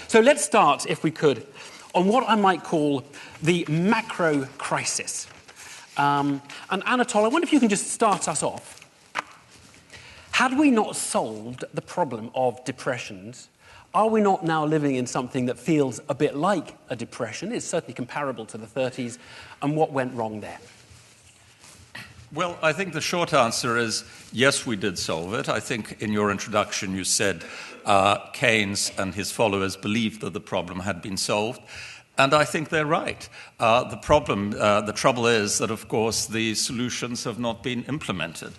So let's start, if we could, on what I might call the macro crisis. And Anatole, I wonder if you can just start us off. Had we not solved the problem of depressions, are we not now living in something that feels a bit like a depression? It's certainly comparable to the 30s. And what went wrong there? Well, I think the short answer is yes, we did solve it. I think in your introduction you said Keynes and his followers believed that the problem had been solved. And I think they're right. The trouble is that, of course, the solutions have not been implemented.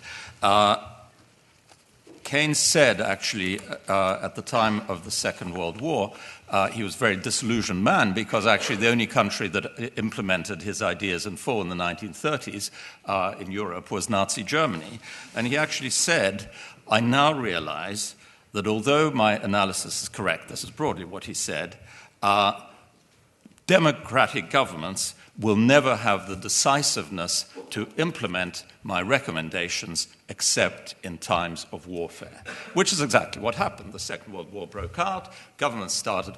Keynes said, actually, at the time of the Second World War, he was a very disillusioned man because actually the only country that implemented his ideas in full in the 1930s in Europe was Nazi Germany. And he actually said, I now realize that although my analysis is correct, this is broadly what he said, democratic governments will never have the decisiveness to implement my recommendations except in times of warfare, which is exactly what happened. The Second World War broke out. Governments started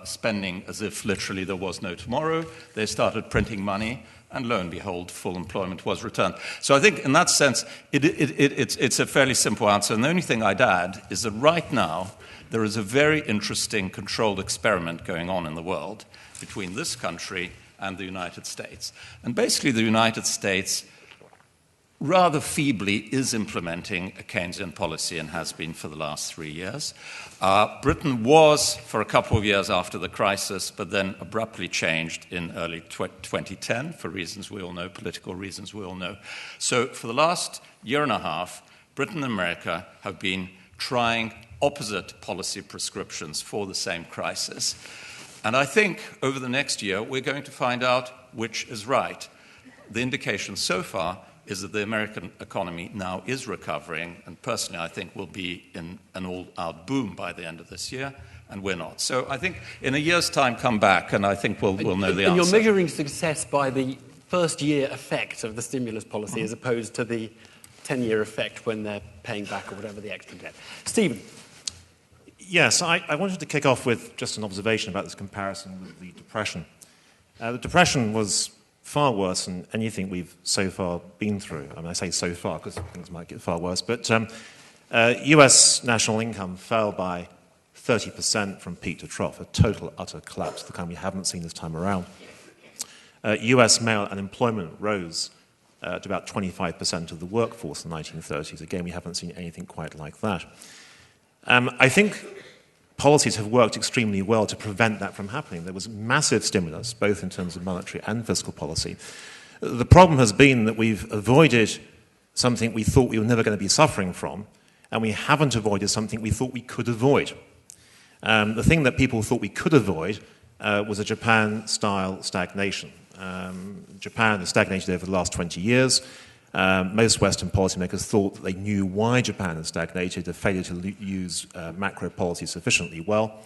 spending as if literally there was no tomorrow. They started printing money, and lo and behold, full employment was returned. So I think in that sense, it's a fairly simple answer. And the only thing I'd add is that right now, there is a very interesting controlled experiment going on in the world between this country and the United States. And basically the United States rather feebly is implementing a Keynesian policy and has been for the last 3 years. Britain was for a couple of years after the crisis, but then abruptly changed in early 2010 for reasons we all know, political reasons we all know. So for the last year and a half, Britain and America have been trying opposite policy prescriptions for the same crisis. And I think over the next year, we're going to find out which is right. The indication so far is that the American economy now is recovering, and personally I think will be in an all-out boom by the end of this year, and we're not. So I think in a year's time, come back, and I think we'll know the answer. And you're measuring success by the first-year effect of the stimulus policy as opposed to the 10-year effect when they're paying back or whatever the extra debt. Stephen. Yes, I wanted to kick off with just an observation about this comparison with the Depression. The Depression was far worse than anything we've so far been through. I mean, I say so far because things might get far worse. But US national income fell by 30% from peak to trough, a total, utter collapse, the kind we haven't seen this time around. US male unemployment rose to about 25% of the workforce in the 1930s. Again, we haven't seen anything quite like that. I think policies have worked extremely well to prevent that from happening. There was massive stimulus, both in terms of monetary and fiscal policy. The problem has been that we've avoided something we thought we were never going to be suffering from, and we haven't avoided something we thought we could avoid. The thing that people thought we could avoid was a Japan-style stagnation. Japan has stagnated over the last 20 years. Most Western policymakers thought that they knew why Japan had stagnated, a failure to use macro policy sufficiently well.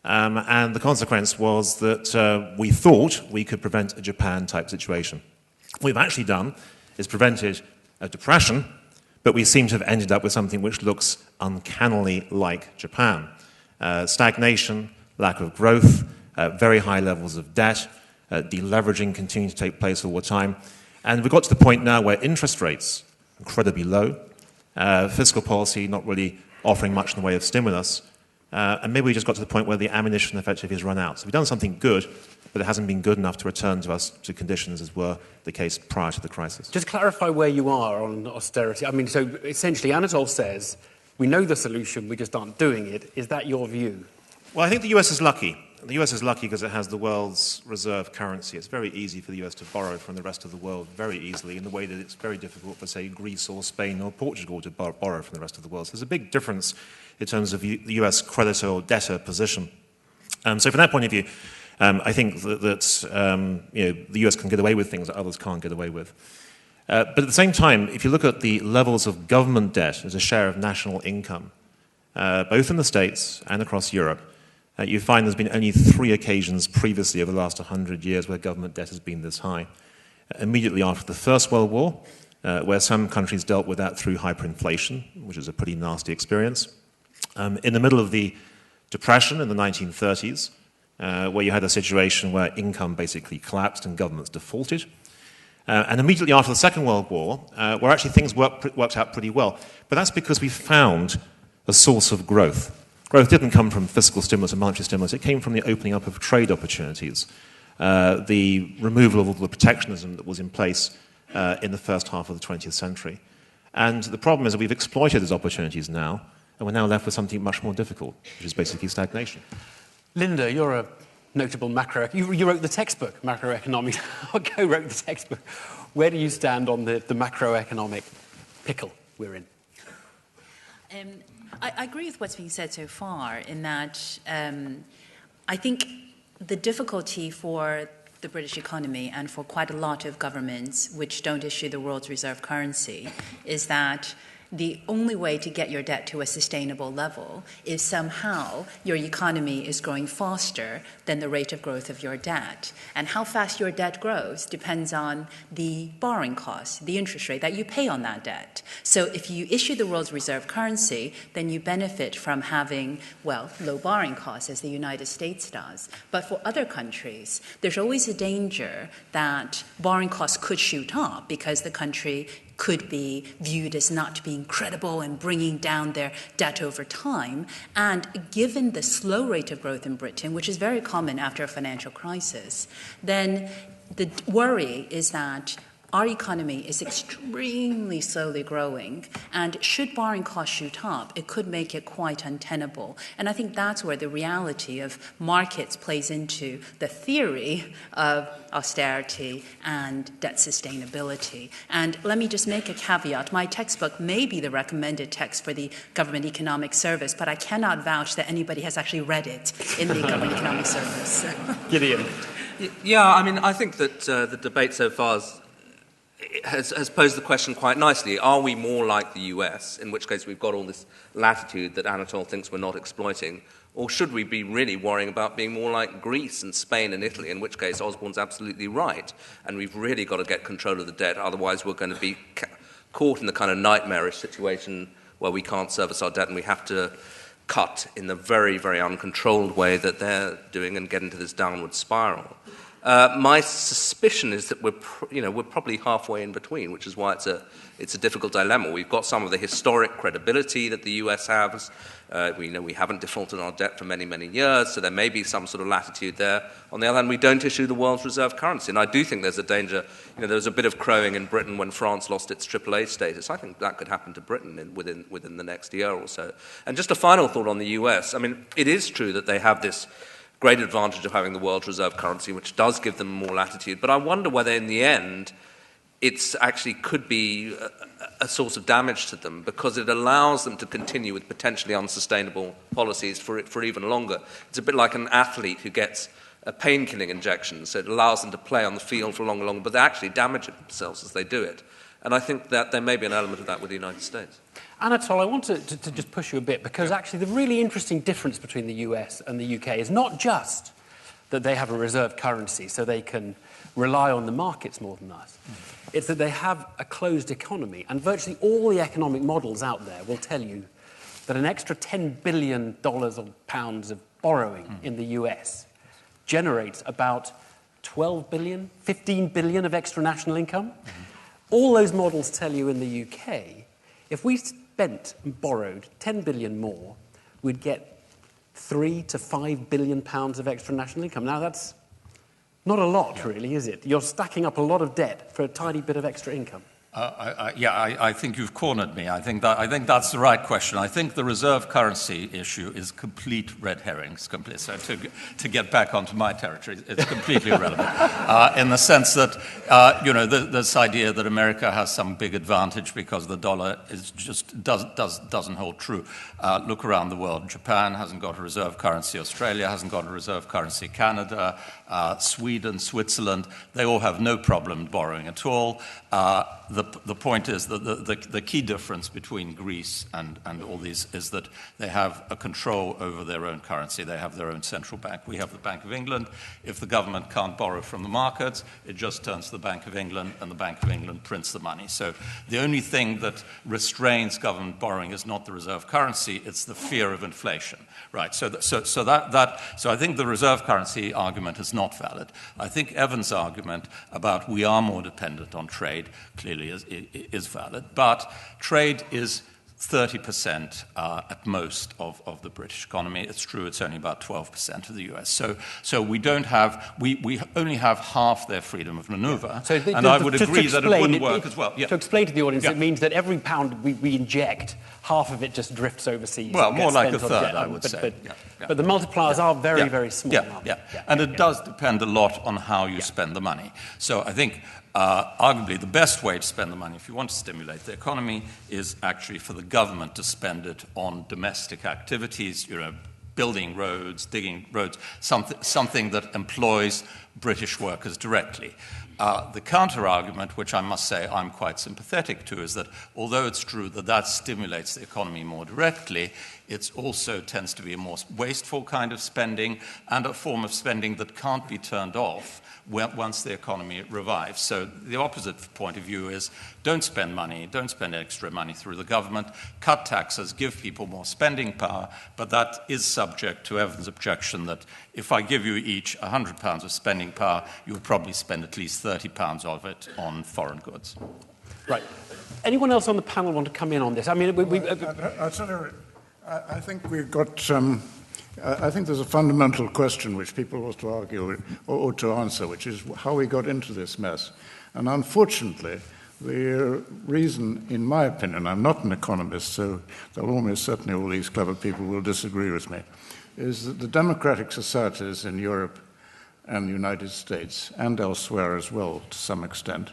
And the consequence was that we thought we could prevent a Japan-type situation. What we've actually done is prevented a depression, but we seem to have ended up with something which looks uncannily like Japan. Stagnation, lack of growth, very high levels of debt, deleveraging continuing to take place all the time. And we've got to the point now where interest rates are incredibly low, fiscal policy not really offering much in the way of stimulus, and maybe we just got to the point where the ammunition effectively has run out. So we've done something good, but it hasn't been good enough to return to us to conditions as were the case prior to the crisis. Just clarify where you are on austerity. I mean, so essentially Anatole says, we know the solution, we just aren't doing it. Is that your view? Well, I think the US is lucky. The US is lucky because it has the world's reserve currency. It's very easy for the US to borrow from the rest of the world very easily in the way that it's very difficult for, say, Greece or Spain or Portugal to borrow from the rest of the world. So there's a big difference in terms of the US creditor or debtor position. So from that point of view, I think that the US can get away with things that others can't get away with. But at the same time, if you look at the levels of government debt as a share of national income, both in the States and across Europe, you find there's been only 3 occasions previously over the last 100 years where government debt has been this high. Immediately after the First World War, where some countries dealt with that through hyperinflation, which is a pretty nasty experience. In the middle of the Depression in the 1930s, where you had a situation where income basically collapsed and governments defaulted. And immediately after the Second World War, where actually things worked out pretty well. But that's because we found a source of growth. Growth didn't come from fiscal stimulus and monetary stimulus. It came from the opening up of trade opportunities, the removal of all the protectionism that was in place in the first half of the 20th century. And the problem is that we've exploited those opportunities now, and we're now left with something much more difficult, which is basically stagnation. Linda, you're a notable you wrote the textbook, Macroeconomic, or co-wrote the textbook. Where do you stand on the macroeconomic pickle we're in? I agree with what's being said so far in that I think the difficulty for the British economy and for quite a lot of governments which don't issue the world's reserve currency is that the only way to get your debt to a sustainable level is somehow your economy is growing faster than the rate of growth of your debt. And how fast your debt grows depends on the borrowing cost, the interest rate that you pay on that debt. So if you issue the world's reserve currency, then you benefit from having, well, low borrowing costs, as the United States does. But for other countries, there's always a danger that borrowing costs could shoot up because the country could be viewed as not being credible and bringing down their debt over time. And given the slow rate of growth in Britain, which is very common after a financial crisis, then the worry is that our economy is extremely slowly growing, and should borrowing costs shoot up, it could make it quite untenable. And I think that's where the reality of markets plays into the theory of austerity and debt sustainability. And let me just make a caveat. My textbook may be the recommended text for the Government Economic Service, but I cannot vouch that anybody has actually read it in the Government Economic Service. Gideon. Yeah, I mean, I think that the debate so far has posed the question quite nicely. Are we more like the US, in which case we've got all this latitude that Anatole thinks we're not exploiting, or should we be really worrying about being more like Greece and Spain and Italy, in which case Osborne's absolutely right, and we've really got to get control of the debt, otherwise we're going to be caught in the kind of nightmarish situation where we can't service our debt and we have to cut in the very, very uncontrolled way that they're doing and get into this downward spiral. My suspicion is that we're probably halfway in between, which is why it's a difficult dilemma. We've got some of the historic credibility that the US has. We haven't defaulted on our debt for many, many years, so there may be some sort of latitude there. On the other hand, we don't issue the world's reserve currency, and I do think there's a danger. There was a bit of crowing in Britain when France lost its AAA status. I think that could happen to Britain within the next year or so. And just a final thought on the US. I mean, it is true that they have this great advantage of having the world's reserve currency, which does give them more latitude. But I wonder whether in the end it's actually could be a source of damage to them, because it allows them to continue with potentially unsustainable policies for even longer. It's a bit like an athlete who gets a pain-killing injection, so it allows them to play on the field for longer, but they actually damage themselves as they do it. And I think that there may be an element of that with the United States. Anatole, I want to just push you a bit, because actually the really interesting difference between the US and the UK is not just that they have a reserve currency so they can rely on the markets more than us. It's that they have a closed economy, and virtually all the economic models out there will tell you that an extra $10 billion or pounds of borrowing in the US generates about 12 billion, 15 billion of extra national income. All those models tell you in the UK, if we spent and borrowed 10 billion more, we'd get 3 to 5 billion pounds of extra national income. Now, that's not a lot, really, is it? You're stacking up a lot of debt for a tiny bit of extra income. I think you've cornered me. I think that's the right question. I think the reserve currency issue is complete red herrings. So to get back onto my territory, it's completely irrelevant in the sense that this idea that America has some big advantage because the dollar is just doesn't hold true. Look around the world. Japan hasn't got a reserve currency. Australia hasn't got a reserve currency. Canada, Sweden, Switzerland, they all have no problem borrowing at all. the point is that the key difference between Greece and all these is that they have a control over their own currency. They have their own central bank. We have the Bank of England. If the government can't borrow from the markets, it just turns to the Bank of England, and the Bank of England prints the money. So the only thing that restrains government borrowing is not the reserve currency, it's the fear of inflation. Right, so I think the reserve currency argument is not valid. I think Evan's argument about we are more dependent on trade clearly is valid, but trade is 30% at most of the British economy. It's true it's only about 12% of the US. So we only have half their freedom of maneuver, and I would agree that it wouldn't work as well. Yeah. To explain to the audience, it means that every pound we inject, half of it just drifts overseas. Well, more like a third, I would say. But the multipliers are very, very small. And it does depend a lot on how you spend the money. So I think arguably the best way to spend the money, if you want to stimulate the economy, is actually for the government to spend it on domestic activities, building roads, digging roads, something that employs British workers directly. The counter-argument, which I must say I'm quite sympathetic to, is that although it's true that stimulates the economy more directly, it also tends to be a more wasteful kind of spending and a form of spending that can't be turned off once the economy revives. So the opposite point of view is don't spend extra money through the government, cut taxes, give people more spending power, but that is subject to Evan's objection that if I give you each £100 of spending power, you'll probably spend at least £30 of it on foreign goods. Right. Anyone else on the panel want to come in on this? I mean, I'll tell you, I think we've got... I think there's a fundamental question which people ought to argue or ought to answer, which is how we got into this mess. And unfortunately, the reason, in my opinion, I'm not an economist, so almost certainly all these clever people will disagree with me, is that the democratic societies in Europe and the United States, and elsewhere as well to some extent,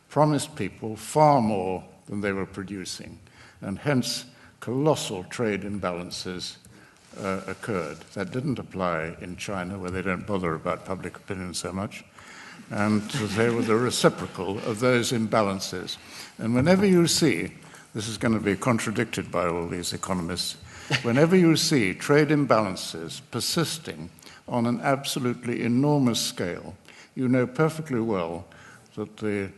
promised people far more than they were producing, and hence colossal trade imbalances occurred. That didn't apply in China, where they don't bother about public opinion so much. And they were the reciprocal of those imbalances. And whenever you see, this is going to be contradicted by all these economists, whenever you see trade imbalances persisting on an absolutely enormous scale, you know perfectly well that the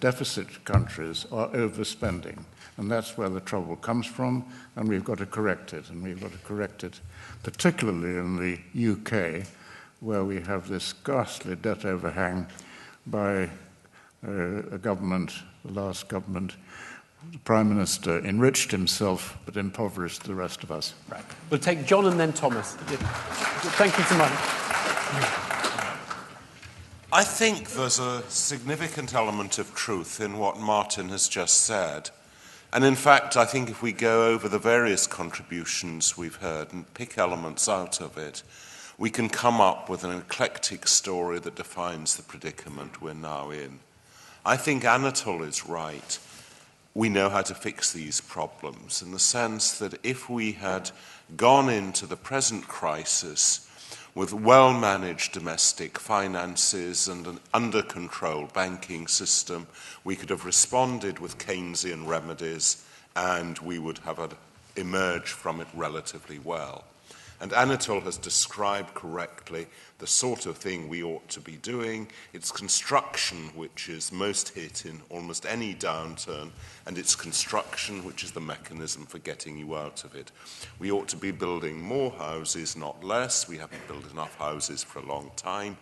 deficit countries are overspending. And that's where the trouble comes from, and we've got to correct it. And we've got to correct it particularly in the UK, where we have this ghastly debt overhang by a government, the last government. The Prime Minister enriched himself but impoverished the rest of us. Right. We'll take John and then Thomas. Thank you so much. I think there's a significant element of truth in what Martin has just said. And in fact, I think if we go over the various contributions we've heard and pick elements out of it, we can come up with an eclectic story that defines the predicament we're now in. I think Anatole is right. We know how to fix these problems in the sense that if we had gone into the present crisis with well-managed domestic finances and an under-control banking system, we could have responded with Keynesian remedies and we would have emerged from it relatively well. And Anatole has described correctly the sort of thing we ought to be doing. It's construction which is most hit in almost any downturn, and it's construction which is the mechanism for getting you out of it. We ought to be building more houses, not less. We haven't built enough houses for a long time.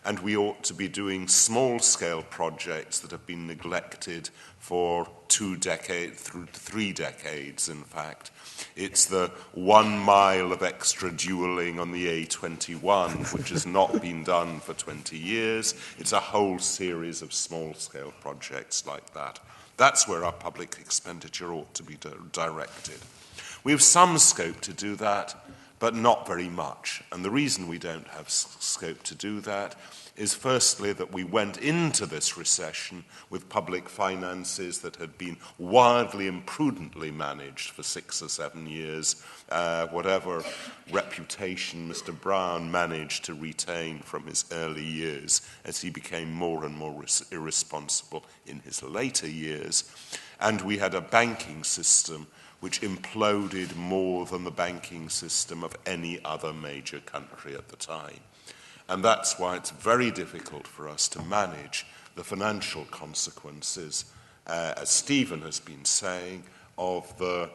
And we ought to be doing small-scale projects that have been neglected for 2 decades, through 3 decades, in fact. It's the 1 mile of extra dualling on the A21, which has not been done for 20 years. It's a whole series of small-scale projects like that. That's where our public expenditure ought to be directed. We have some scope to do that, but not very much. And the reason we don't have scope to do that is firstly that we went into this recession with public finances that had been wildly imprudently managed for 6 or 7 years, whatever reputation Mr. Brown managed to retain from his early years as he became more and more irresponsible in his later years. And we had a banking system which imploded more than the banking system of any other major country at the time. And that's why it's very difficult for us to manage the financial consequences, as Stephen has been saying, of the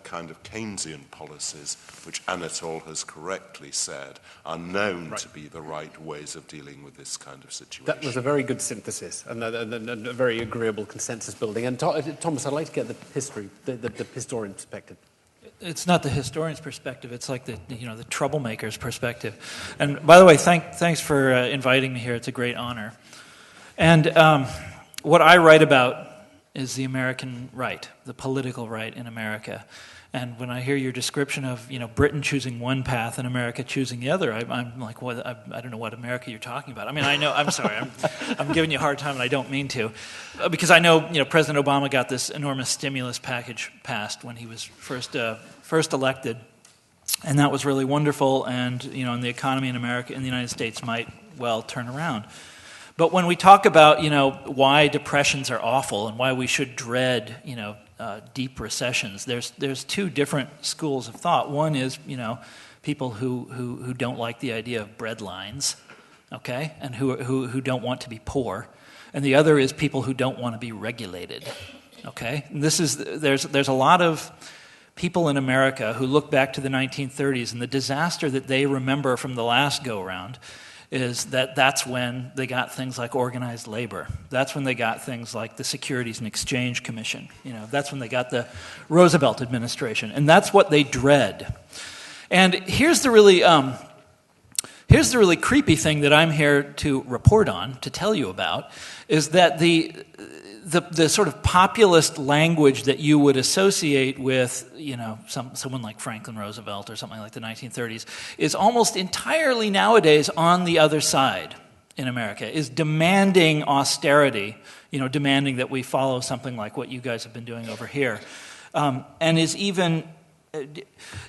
kind of Keynesian policies which Anatole has correctly said are known to be the right ways of dealing with this kind of situation. That was a very good synthesis and a very agreeable consensus building. And Thomas, I'd like to get the history, the historian perspective. It's not the historian's perspective. It's like the troublemaker's perspective. And by the way, thanks for inviting me here. It's a great honor. And what I write about is the American right, the political right in America. And when I hear your description of Britain choosing one path and America choosing the other, I'm like, what? I don't know what America you're talking about. I mean, I know. I'm sorry. I'm giving you a hard time, and I don't mean to, because I know President Obama got this enormous stimulus package passed when he was first elected, and that was really wonderful. And and the economy in America, in the United States, might well turn around. But when we talk about why depressions are awful and why we should dread deep recessions, there's two different schools of thought. One is people who don't like the idea of bread lines, okay, and who don't want to be poor, and the other is people who don't want to be regulated, okay. And there's a lot of people in America who look back to the 1930s and the disaster that they remember from the last go-round is that's when they got things like organized labor. That's when they got things like the Securities and Exchange Commission. That's when they got the Roosevelt administration. And that's what they dread. And here's the really creepy thing that I'm here to report on, to tell you about, is that the sort of populist language that you would associate with, someone like Franklin Roosevelt or something like the 1930s is almost entirely nowadays on the other side in America, is demanding austerity, demanding that we follow something like what you guys have been doing over here, and is even... Do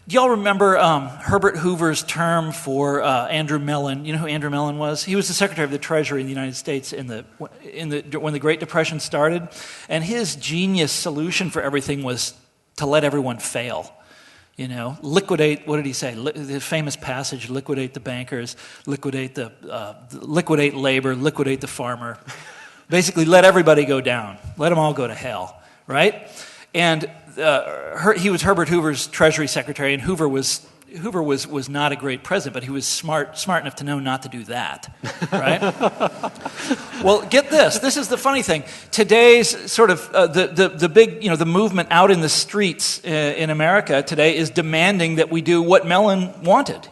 y'all remember Herbert Hoover's term for Andrew Mellon? You know who Andrew Mellon was? He was the Secretary of the Treasury in the United States when the Great Depression started, and his genius solution for everything was to let everyone fail. Liquidate. What did he say? The famous passage: liquidate the bankers, liquidate labor, liquidate the farmer. Basically, let everybody go down. Let them all go to hell. Right? And he was Herbert Hoover's Treasury Secretary, and Hoover was not a great president, but he was smart enough to know not to do that, right? Well, get this. This is the funny thing. Today's sort of the big the movement out in the streets in America today is demanding that we do what Mellon wanted.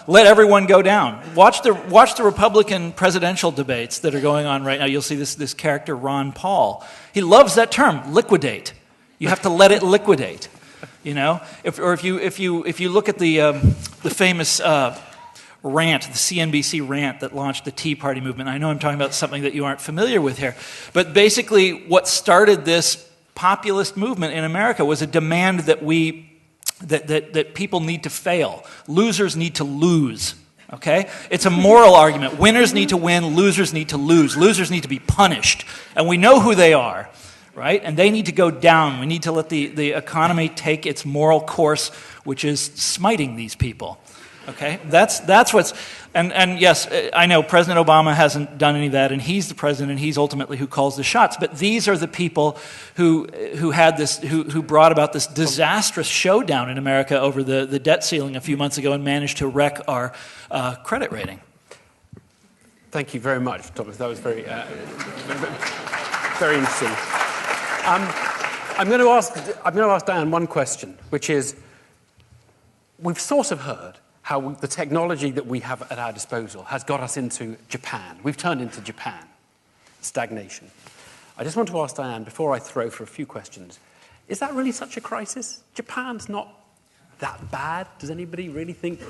Let everyone go down. Watch the Republican presidential debates that are going on right now. You'll see this character Ron Paul. He loves that term, liquidate. You have to let it liquidate, If you look at the famous rant, the CNBC rant that launched the Tea Party movement. I know I'm talking about something that you aren't familiar with here, but basically what started this populist movement in America was a demand that that people need to fail, losers need to lose. Okay? It's a moral argument. Winners need to win, losers need to lose. Losers need to be punished, and we know who they are. Right? And they need to go down. We need to let the economy take its moral course, which is smiting these people. Okay? That's what's... And yes, I know President Obama hasn't done any of that, and he's the president, and he's ultimately who calls the shots. But these are the people who brought about this disastrous showdown in America over the debt ceiling a few months ago and managed to wreck our credit rating. Thank you very much, Thomas. That was very interesting. I'm going to ask Diane one question, which is, we've sort of heard how the technology that we have at our disposal has got us into Japan. We've turned into Japan, stagnation. I just want to ask Diane, before I throw for a few questions, is that really such a crisis? Japan's not that bad? Does anybody really think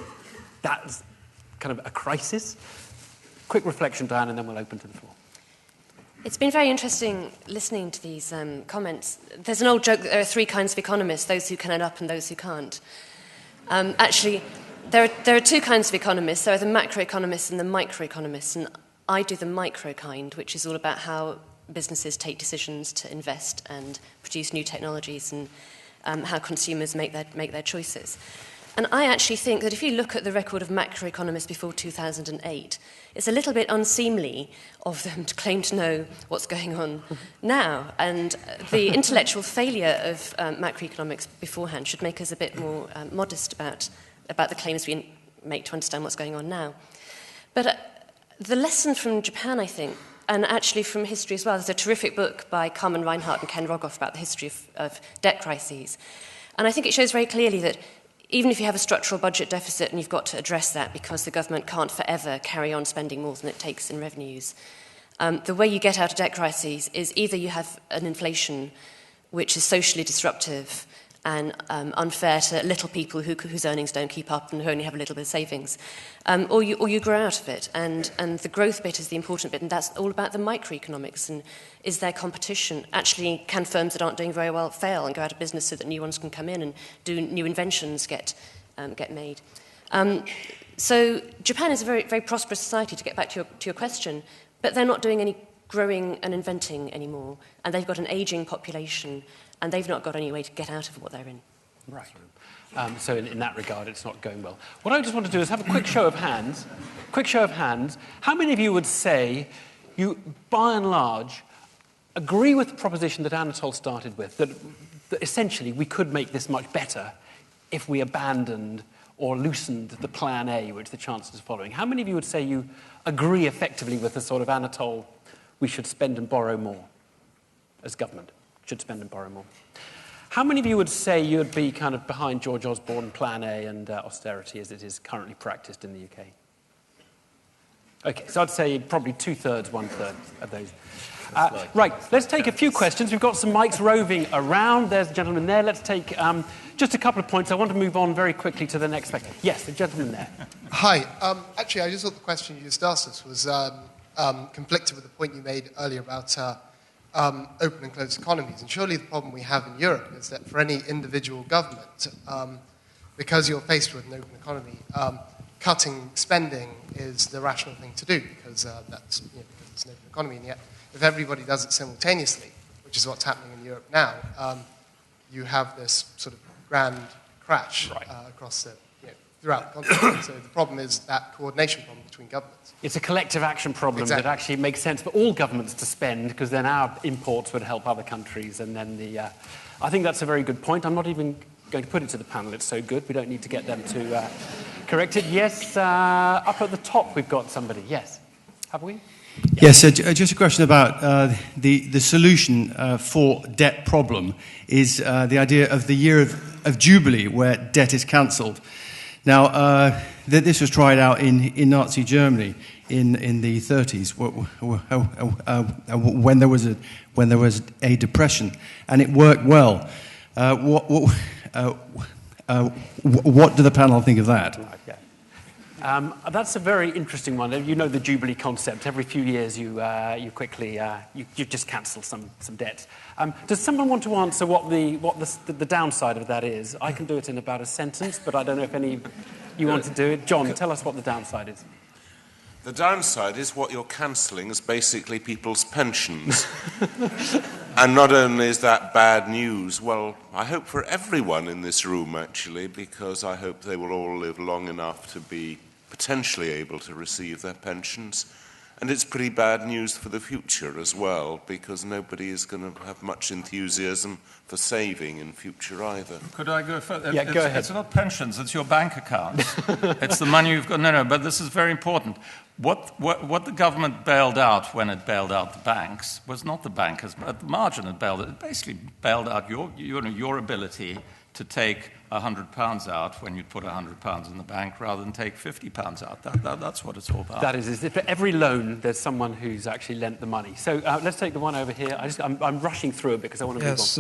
that's kind of a crisis? Quick reflection, Diane, and then we'll open to the floor. It's been very interesting listening to these comments. There's an old joke that there are three kinds of economists, those who can add up and those who can't. Actually, there are two kinds of economists. There are the macroeconomists and the microeconomists, and I do the micro kind, which is all about how businesses take decisions to invest and produce new technologies, and how consumers make their choices. And I actually think that if you look at the record of macroeconomists before 2008, it's a little bit unseemly of them to claim to know what's going on now. And the intellectual failure of macroeconomics beforehand should make us a bit more modest about the claims we make to understand what's going on now. But the lesson from Japan, I think, and actually from history as well, there's a terrific book by Carmen Reinhardt and Ken Rogoff about the history of debt crises. And I think it shows very clearly that even if you have a structural budget deficit and you've got to address that because the government can't forever carry on spending more than it takes in revenues, the way you get out of debt crises is either you have an inflation which is socially disruptive and unfair to little people whose earnings don't keep up and who only have a little bit of savings, or you grow out of it. And the growth bit is the important bit, and that's all about the microeconomics. And is there competition? Actually, can firms that aren't doing very well fail and go out of business so that new ones can come in and do new inventions get made? So Japan is a very, very prosperous society, to get back to your question, but they're not doing any growing and inventing anymore, and they've got an ageing population, and they've not got any way to get out of what they're in. Right. So in that regard, it's not going well. What I just want to do is have a quick show of hands. How many of you would say you, by and large, agree with the proposition that Anatole started with, that essentially we could make this much better if we abandoned or loosened the plan A, which the Chancellor is following? How many of you would say you agree effectively with the sort of Anatole, we should spend and borrow more as government? Should spend and borrow more. How many of you would say you'd be kind of behind George Osborne Plan A and austerity as it is currently practiced in the UK? Okay, so I'd say probably 2/3, 1/3 of those. Right, let's take a few questions. We've got some mics roving around. There's a gentleman there. Let's take just a couple of points. I want to move on very quickly to the next spectator. Yes, the gentleman there. Hi. Actually, I just thought the question you just asked us was conflicted with the point you made earlier about open and closed economies. And surely the problem we have in Europe is that for any individual government, because you're faced with an open economy, cutting spending is the rational thing to do because that's because it's an open economy. And yet, if everybody does it simultaneously, which is what's happening in Europe now, you have this sort of grand crash across the throughout the continent. So the problem is that coordination problem between governments. It's a collective action problem that actually makes sense for all governments to spend, because then our imports would help other countries, and then I think that's a very good point. I'm not even going to put it to the panel. It's so good. We don't need to get them to correct it. Yes, up at the top we've got somebody. Yes. Have we? Yes, just a question about the solution for debt problem is the idea of the year of Jubilee, where debt is cancelled. Now, this was tried out in Nazi Germany in the 30s when there was a depression, and it worked well. What do the panel think of that? That's a very interesting one. You know the Jubilee concept. Every few years you quickly you just cancel some debts. Does someone want to answer what the downside of that is? I can do it in about a sentence, but I don't know if any you want to do it. John, tell us what the downside is. The downside is what you're cancelling is basically people's pensions. And not only is that bad news, well, I hope for everyone in this room, actually, because I hope they will all live long enough to be potentially able to receive their pensions. And it's pretty bad news for the future as well, because nobody is going to have much enthusiasm for saving in future either. Could I go further? Yeah, go ahead. It's not pensions, it's your bank account. It's the money you've got. No, but this is very important. What the government bailed out when it bailed out the banks was not the bankers, but at the margin it basically bailed out your ability to take £100 out when you put £100 in the bank rather than take £50 out. That's what it's all about. That is for every loan, there's someone who's actually lent the money. So let's take the one over here. I'm rushing through it because I want to move on. Yes,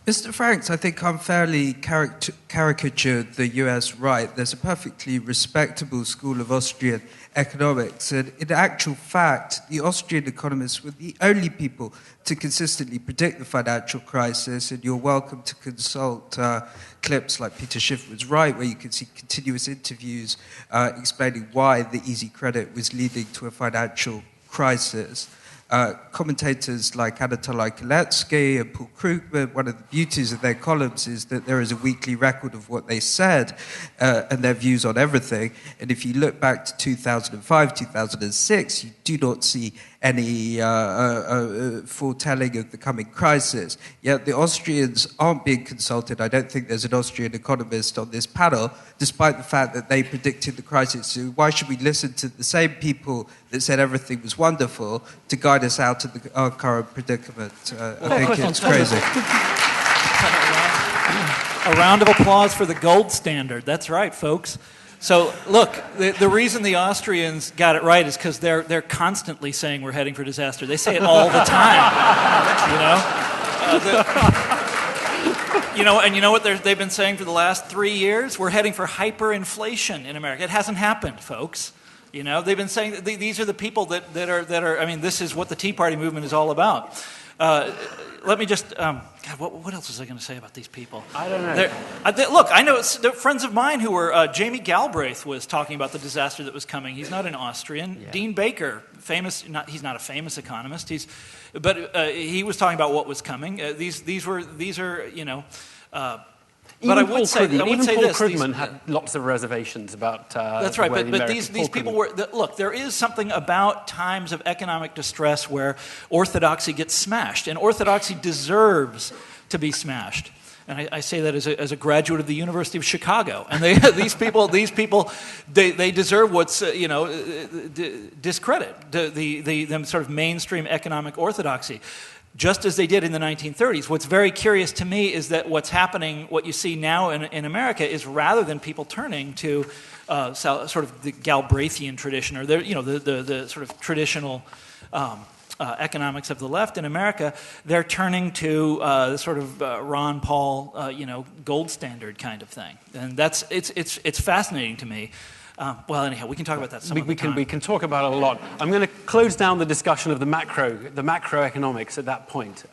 Mr. Franks, I think unfairly caricatured the US right. There's a perfectly respectable school of Austrian economics, and in actual fact, the Austrian economists were the only people to consistently predict the financial crisis, and you're welcome to consult clips like Peter Schiff was right, where you can see continuous interviews explaining why the easy credit was leading to a financial crisis. Commentators like Anatole Kaletsky and Paul Krugman, one of the beauties of their columns is that there is a weekly record of what they said and their views on everything. And if you look back to 2005, 2006, you do not see any foretelling of the coming crisis. Yet the Austrians aren't being consulted. I don't think there's an Austrian economist on this panel, despite the fact that they predicted the crisis. So why should we listen to the same people that said everything was wonderful to guide us out of our current predicament? I think it's crazy. A round of applause for the gold standard. That's right, folks. So, look, the reason the Austrians got it right is because they're constantly saying we're heading for disaster. They say it all the time, And you know what they've been saying for the last 3 years? We're heading for hyperinflation in America. It hasn't happened, folks. They've been saying that these are the people that are. I mean, this is what the Tea Party movement is all about. Let me just. God, what else was I going to say about these people? I don't know. Look, I know they're friends of mine who were. Jamie Galbraith was talking about the disaster that was coming. He's not an Austrian. Yeah. Dean Baker, famous. He's not a famous economist. But he was talking about what was coming. These are. But I would say Paul Krugman had lots of reservations about. That's right, but these people were. Look, there is something about times of economic distress where orthodoxy gets smashed, and orthodoxy deserves to be smashed. And I say that as a graduate of the University of Chicago, and these people, they deserve what's discredit the sort of mainstream economic orthodoxy. Just as they did in the 1930s. What's very curious to me is that what's happening, what you see now in America, is rather than people turning to sort of the Galbraithian tradition or the sort of traditional economics of the left in America, they're turning to the sort of Ron Paul, gold standard kind of thing, and it's fascinating to me. Well, anyhow, we can talk about that some other time. We can talk about it a lot. I'm going to close down the discussion of the macroeconomics at that point.